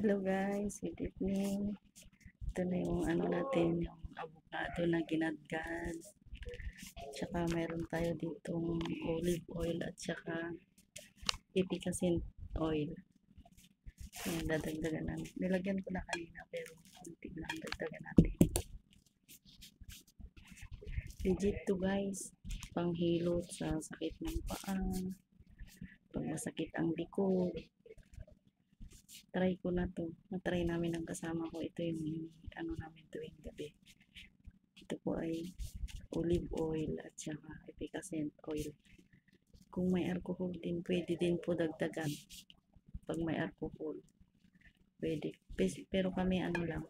Hello guys, good evening. Ito na yung ano natin, yung avocado na ginadgad. Tsaka meron tayo ditong olive oil at tsaka epicacin oil. Ayan, dadagdagan natin. Nilagyan ko na kanina pero kunti lang dagdagan natin. Legit to guys, panghilot sa sakit ng paa, pag masakit ang likod. Try ko na to. Na-try namin ng kasama ko. Ito yung ano namin tuwing gabi. Ito po ay olive oil at saka epicacin oil. Kung may alcohol din, pwede din po dagdagan. Pag may alcohol, pwede. Pero kami ano lang,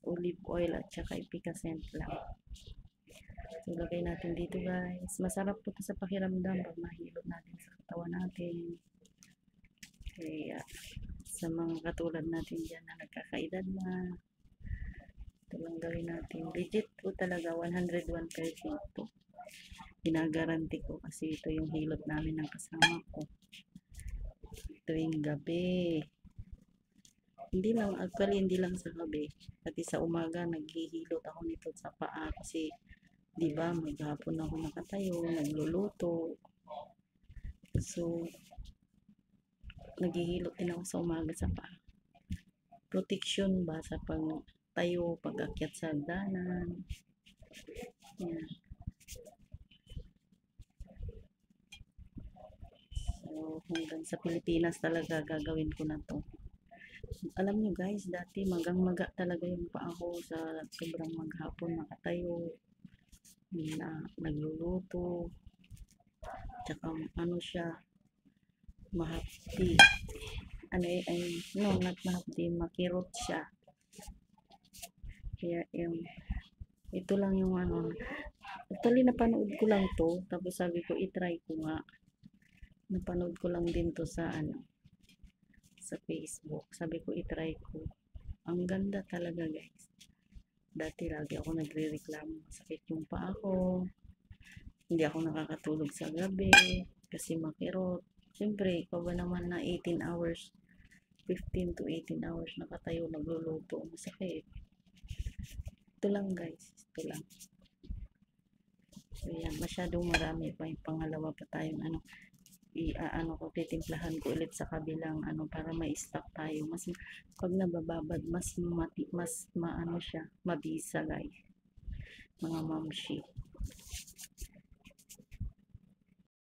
olive oil at saka epicacin lang. So, lagay natin dito guys. Masarap po ito sa pakiramdam pag mahilot natin sa katawan natin. Kaya, sa mga katulad natin dyan na nagkakaedad na, ito lang gawin natin. Legit po talaga, 101% po. Ginagaranti ko kasi ito yung hilot namin ng kasama ko. Ito yung gabi. Hindi lang, actually hindi lang sa gabi. Pati sa umaga, naghihilot ako nito sa paa kasi, di ba, maghapon ako nakatayo, nagluluto. So, naghihilot din ako sa umaga sa paa. Protection ba sa pagtayo, pag-akyat sa hagdanan. Yan. So, hanggang sa Pilipinas talaga gagawin ko na to. Alam nyo guys, dati magang-maga talaga yung paa ko sa sobrang maghapon nakatayo, na nagluluto, tsaka ano siya, mahapdi. Not mahapdi, makirot siya. Kaya ito lang yung ano, actually napanood ko lang to, tapos sabi ko itry ko nga. Napanood ko lang din to sa sa Facebook. Sabi ko itry ko. Ang ganda talaga guys. Dati lagi ako nagre-reklamo, sakit yung paa ko. Hindi ako nakakatulog sa gabi kasi makirot. Siyempre, ikaw ba naman na 18 hours, 15 to 18 hours nakatayo, nagluluto, masakit. Ito lang guys, ito lang. So yan, masyadong marami pa. Yung pangalawa pa tayong ko, titimplahan ko ulit sa kabilang para ma-stock tayo. Mas pag nabababad, mas maano siya, mabisa guys. Mga mamshi.